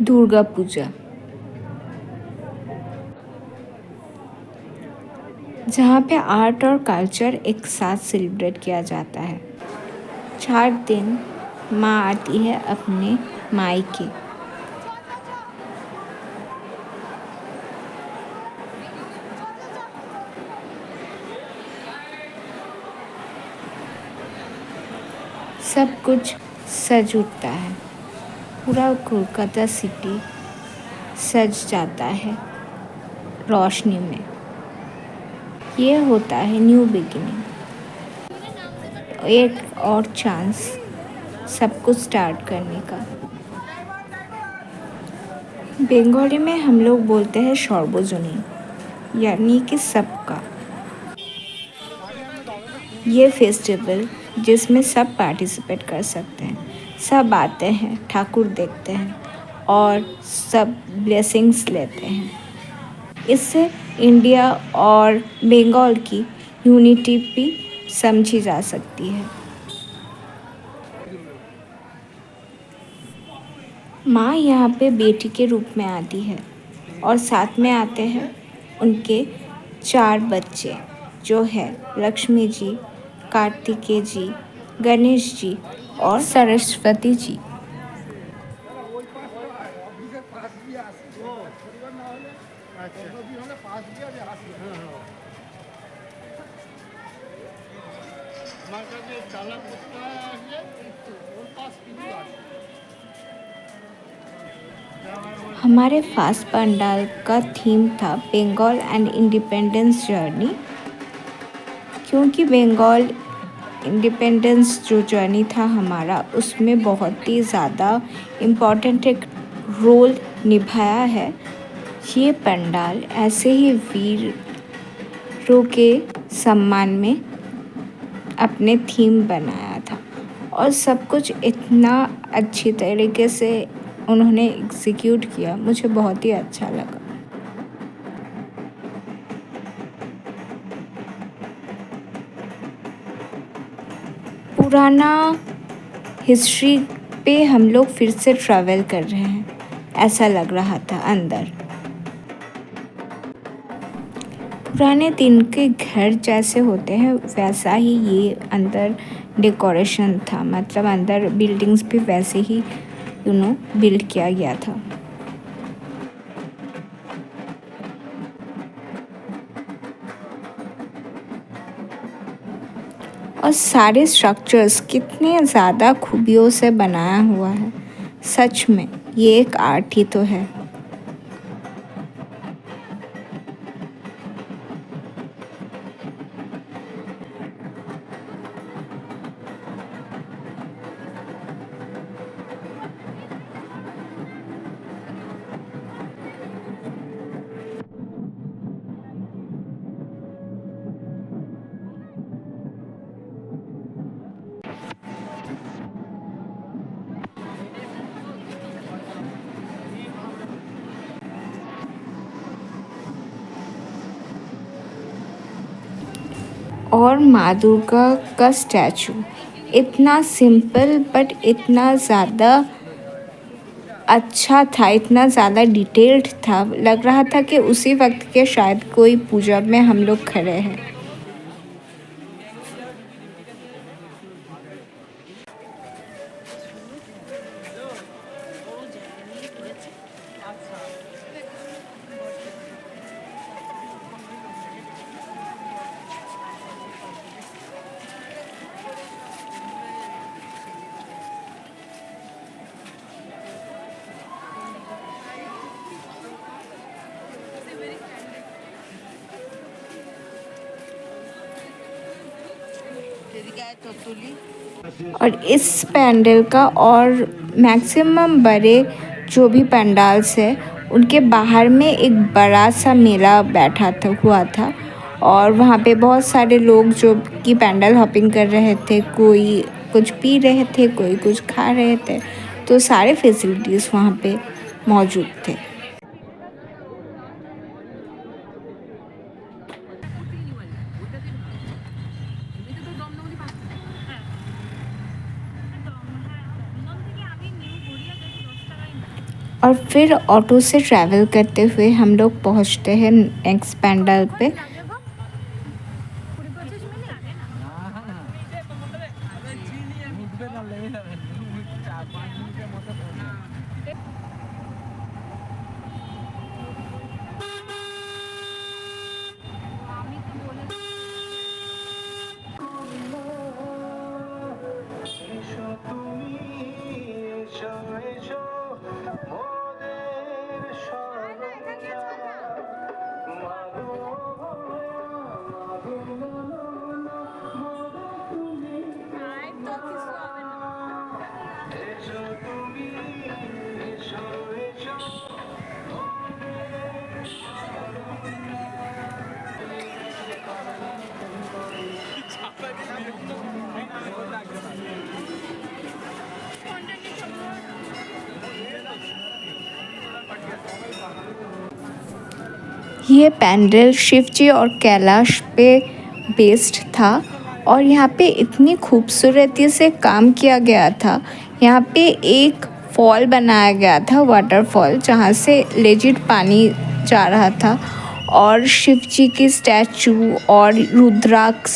दुर्गा पूजा, जहाँ पे आर्ट और कल्चर एक साथ सेलिब्रेट किया जाता है। 4 दिन माँ आती है अपने मायके। सब कुछ सज उठता है, पूरा कोलकाता सिटी सज जाता है रोशनी में। ये होता है न्यू बिगिनिंग, एक और चांस सब कुछ स्टार्ट करने का। बंगाली में हम लोग बोलते हैं सर्वजनीन, यानी कि सबका। ये फेस्टिवल जिसमें सब पार्टिसिपेट कर सकते हैं, सब आते हैं, ठाकुर देखते हैं और सब ब्लेसिंग्स लेते हैं। इससे इंडिया और बंगाल की यूनिटी भी समझी जा सकती है। माँ यहाँ पे बेटी के रूप में आती है और साथ में आते हैं उनके 4 बच्चे, जो है लक्ष्मी जी, कार्तिकेय जी, गणेश जी और सरस्वती जी। हमारे फास्ट पंडाल का थीम था बंगाल एंड इंडिपेंडेंस जर्नी, क्योंकि बंगाल इंडिपेंडेंस जो जर्नी था हमारा, उसमें बहुत ही ज़्यादा इम्पॉर्टेंट एक रोल निभाया है। ये पंडाल ऐसे ही वीरों के सम्मान में अपने थीम बनाया था और सब कुछ इतना अच्छी तरीके से उन्होंने एग्जीक्यूट किया, मुझे बहुत ही अच्छा लगा। पुराना हिस्ट्री पे हम लोग फिर से ट्रैवल कर रहे हैं, ऐसा लग रहा था अंदर। पुराने दिन के घर जैसे होते हैं वैसा ही ये अंदर डेकोरेशन था, मतलब अंदर बिल्डिंग्स भी वैसे ही बिल्ड किया गया था। और सारे स्ट्रक्चर्स कितने ज़्यादा खूबियों से बनाया हुआ है, सच में ये एक आर्ट ही तो है। और माँ दुर्गा का स्टैचू इतना सिंपल बट इतना ज़्यादा अच्छा था, इतना ज़्यादा डिटेल्ड था, लग रहा था कि उसी वक्त के शायद कोई पूजा में हम लोग खड़े हैं। और इस पैंडल का और मैक्सिमम बड़े जो भी पंडाल्स है, उनके बाहर में एक बड़ा सा मेला बैठा था हुआ था और वहाँ पे बहुत सारे लोग जो कि पैंडल हॉपिंग कर रहे थे, कोई कुछ पी रहे थे, कोई कुछ खा रहे थे, तो सारे फैसिलिटीज़ वहाँ पे मौजूद थे। और फिर ऑटो से ट्रैवल करते हुए हम लोग पहुंचते हैं नेक्स्ट पंडाल पे। ये पैंडल शिव जी और कैलाश पे बेस्ड था और यहाँ पे इतनी खूबसूरती से काम किया गया था। यहाँ पे एक फॉल बनाया गया था, वाटरफॉल, जहाँ से लेजिट पानी जा रहा था और शिव जी की स्टैचू और रुद्राक्ष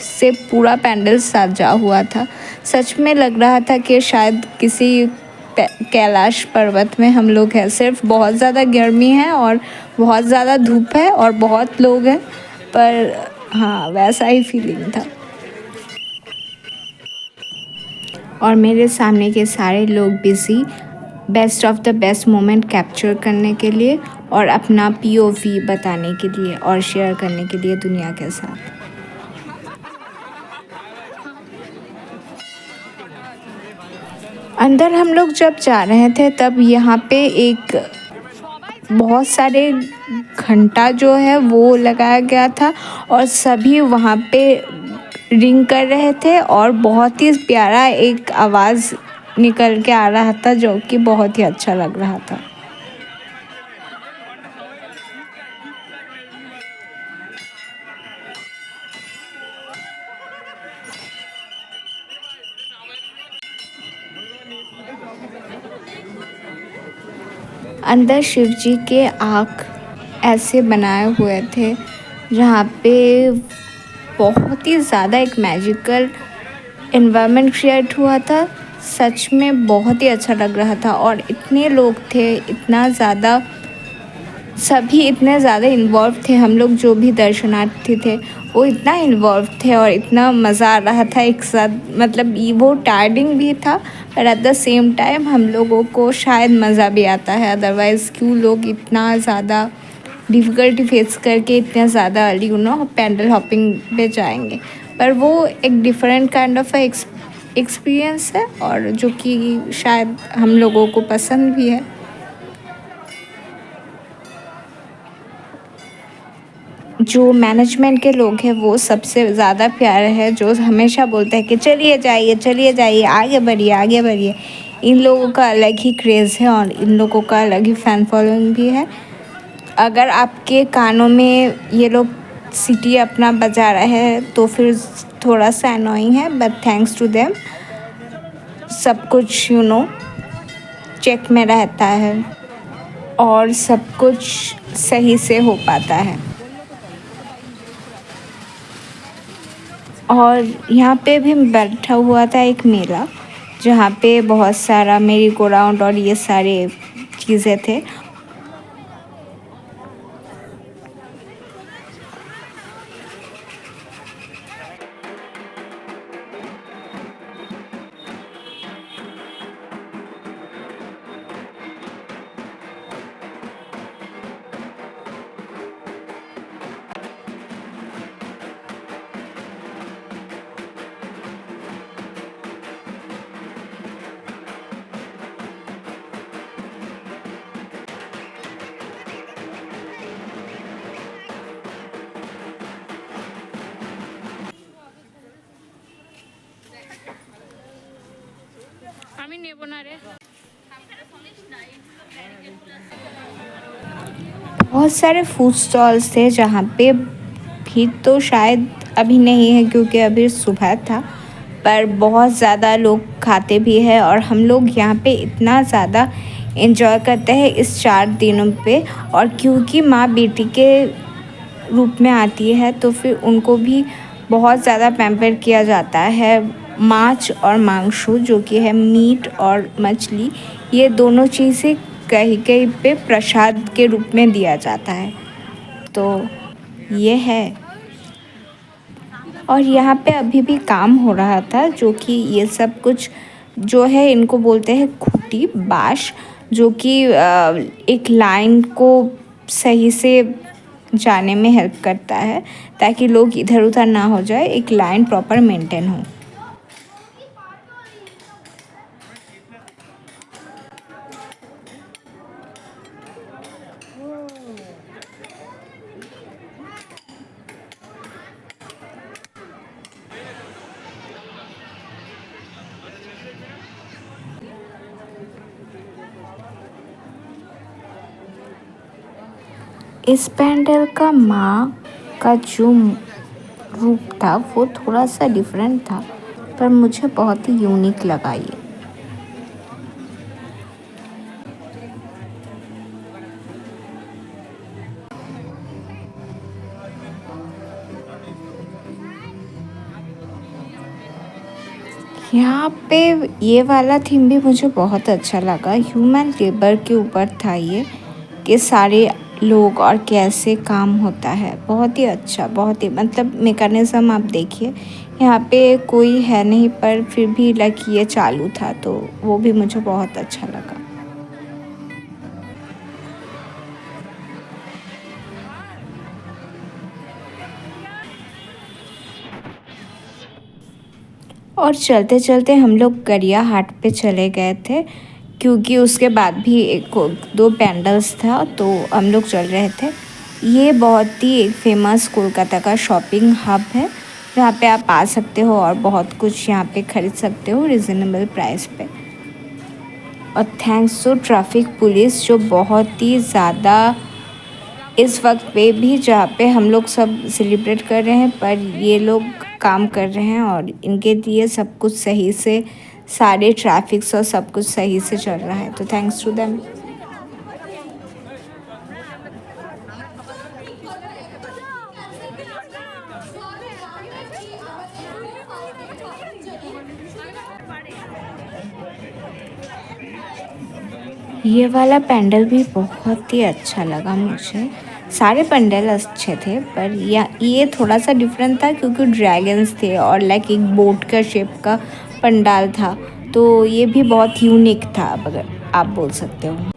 से पूरा पैंडल सजा हुआ था। सच में लग रहा था कि शायद किसी कैलाश पर्वत में हम लोग हैं। सिर्फ बहुत ज़्यादा गर्मी है और बहुत ज़्यादा धूप है और बहुत लोग हैं, पर हाँ वैसा ही फीलिंग था। और मेरे सामने के सारे लोग busy best of the best moment capture करने के लिए और अपना POV बताने के लिए और शेयर करने के लिए दुनिया के साथ। अंदर हम लोग जब जा रहे थे तब यहाँ पे एक बहुत सारे घंटा जो है वो लगाया गया था और सभी वहाँ पे रिंग कर रहे थे और बहुत ही प्यारा एक आवाज़ निकल के आ रहा था जो कि बहुत ही अच्छा लग रहा था। अंदर शिव जी के आँख ऐसे बनाए हुए थे जहाँ पे बहुत ही ज़्यादा एक मैजिकल एनवायरनमेंट क्रिएट हुआ था। सच में बहुत ही अच्छा लग रहा था और इतने लोग थे, इतना ज़्यादा, सभी इतने ज़्यादा इन्वॉल्व थे। हम लोग जो भी दर्शनार्थी थे वो इतना इन्वॉल्व थे और इतना मज़ा आ रहा था एक साथ। मतलब वो टायरिंग भी था पर एट द सेम टाइम हम लोगों को शायद मज़ा भी आता है। अदरवाइज़ क्यों लोग इतना ज़्यादा डिफ़िकल्टी फेस करके इतना ज़्यादा पैंडल हॉपिंग पे जाएंगे। पर वो एक डिफरेंट काइंड ऑफ एक्सपीरियंस है और जो कि शायद हम लोगों को पसंद भी है। जो मैनेजमेंट के लोग हैं वो सबसे ज़्यादा प्यारे हैं, जो हमेशा बोलते हैं कि चलिए जाइए, आगे बढ़िए। इन लोगों का अलग ही क्रेज़ है और इन लोगों का अलग ही फ़ैन फॉलोइंग भी है। अगर आपके कानों में ये लोग सीटी अपना बजा रहे हैं तो फिर थोड़ा सा अनोइंग है, बट थैंक्स टू देम सब कुछ चेक में रहता है और सब कुछ सही से हो पाता है। और यहाँ पे भी बैठा हुआ था एक मेला जहाँ पे बहुत सारा मेरी गो राउंड और ये सारे चीज़ें थे। बहुत सारे फूड स्टॉल्स थे जहाँ पे भीड़ तो शायद अभी नहीं है क्योंकि अभी सुबह था, पर बहुत ज़्यादा लोग खाते भी हैं और हम लोग यहाँ पे इतना ज़्यादा एंजॉय करते हैं इस 4 दिनों पे। और क्योंकि माँ बेटी के रूप में आती है तो फिर उनको भी बहुत ज़्यादा पैम्पर किया जाता है। मांस और मांसू जो कि है मीट और मछली, ये दोनों चीज़ें कहीं कहीं पे प्रसाद के रूप में दिया जाता है। तो ये है। और यहाँ पे अभी भी काम हो रहा था, जो कि ये सब कुछ जो है इनको बोलते हैं खूंटी बाँस, जो कि एक लाइन को सही से जाने में हेल्प करता है ताकि लोग इधर उधर ना हो जाए, एक लाइन प्रॉपर मेंटेन हो। इस पैंडल का माँ का जो रूप था वो थोड़ा सा डिफरेंट था, पर मुझे बहुत ही यूनिक लगा ये। यहाँ पे ये वाला थीम भी मुझे बहुत अच्छा लगा। ह्यूमन लेबर के ऊपर था ये, कि सारे लोग और कैसे काम होता है। बहुत ही अच्छा, बहुत ही मतलब मेकैनिज़्म आप देखिए, यहाँ पे कोई है नहीं पर फिर भी लाइक ये चालू था, तो वो भी मुझे बहुत अच्छा लगा। और चलते चलते हम लोग गरिया हाट पे चले गए थे, क्योंकि उसके बाद भी एक दो पैंडल्स था तो हम लोग चल रहे थे। ये बहुत ही एक फेमस कोलकाता का शॉपिंग हब है, जहाँ पे आप आ सकते हो और बहुत कुछ यहाँ पे ख़रीद सकते हो रिजनेबल प्राइस पे। और थैंक्स टू ट्रैफिक पुलिस, जो बहुत ही ज़्यादा इस वक्त पे भी जहाँ पे हम लोग सब सेलिब्रेट कर रहे हैं, पर ये लोग काम कर रहे हैं और इनके लिए सब कुछ सही से, सारे ट्रैफिक्स और सब कुछ सही से चल रहा है, तो थैंक्स टू देम। ये वाला पैंडल भी बहुत ही अच्छा लगा मुझे। सारे पैंडल अच्छे थे, पर ये थोड़ा सा डिफरेंट था क्योंकि ड्रैगन्स थे और लाइक एक बोट का शेप का पंडाल था, तो ये भी बहुत यूनिक था, अगर आप बोल सकते हो।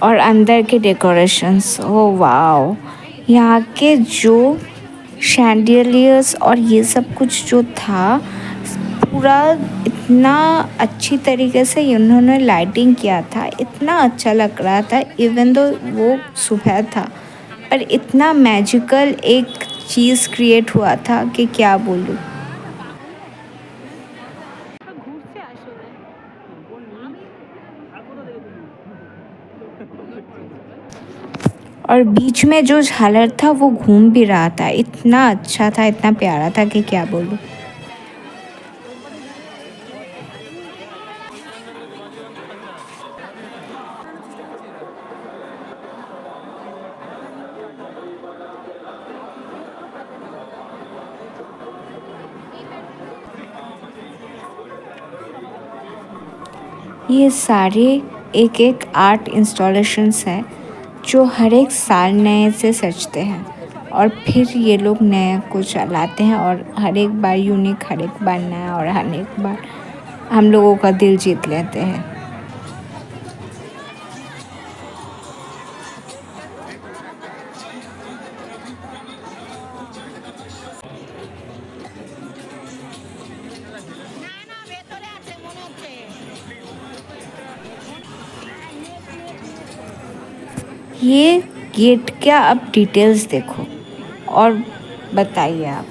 और अंदर के डेकोरेशंस, ओह वाओ, यहाँ के जो शैंडिलियर्स और ये सब कुछ जो था, पूरा इतना अच्छी तरीके से उन्होंने लाइटिंग किया था, इतना अच्छा लग रहा था। इवन दो वो सुबह था, पर इतना मैजिकल एक चीज़ क्रिएट हुआ था कि क्या बोलूँ। और बीच में जो झालर था वो घूम भी रहा था, इतना अच्छा था, इतना प्यारा था कि क्या बोलूँ। ये सारे एक एक आर्ट इंस्टॉलेशंस हैं, जो हर एक साल नए से सजते हैं और फिर ये लोग नए कुछ लाते हैं, और हर एक बार यूनिक, हर एक बार नया, और हर एक बार हम लोगों का दिल जीत लेते हैं। ये गेट का आप डिटेल्स देखो और बताइए आप।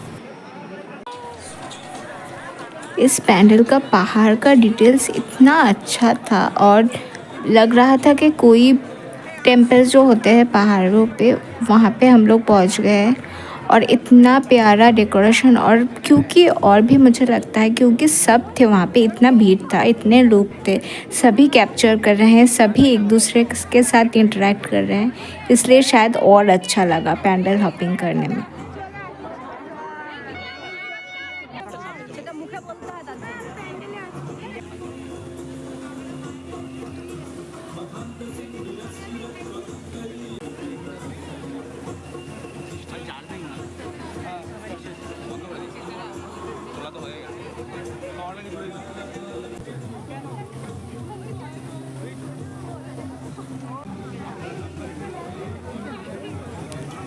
इस पैंडल का पहाड़ का डिटेल्स इतना अच्छा था और लग रहा था कि कोई टेम्पल्स जो होते हैं पहाड़ों पे वहाँ पे हम लोग पहुँच गए हैं। और इतना प्यारा डेकोरेशन, और क्योंकि और भी मुझे लगता है क्योंकि सब थे वहाँ पे, इतना भीड़ था, इतने लोग थे, सभी कैप्चर कर रहे हैं, सभी एक दूसरे के साथ इंटरेक्ट कर रहे हैं, इसलिए शायद और अच्छा लगा पैंडल हॉपिंग करने में।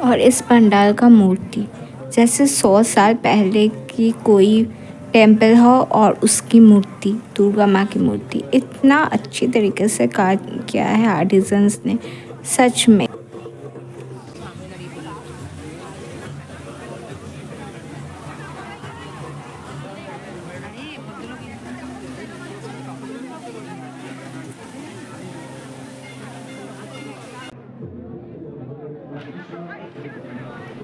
और इस पंडाल का मूर्ति जैसे 100 साल पहले की कोई टेम्पल हो और उसकी मूर्ति, दुर्गा माँ की मूर्ति, इतना अच्छी तरीके से कार्य किया है आर्टिजन्स ने, सच में।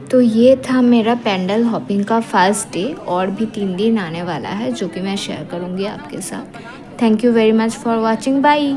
तो ये था मेरा पैंडल हॉपिंग का फर्स्ट डे, और भी 3 दिन आने वाला है जो कि मैं शेयर करूँगी आपके साथ। Thank you very much for watching, bye.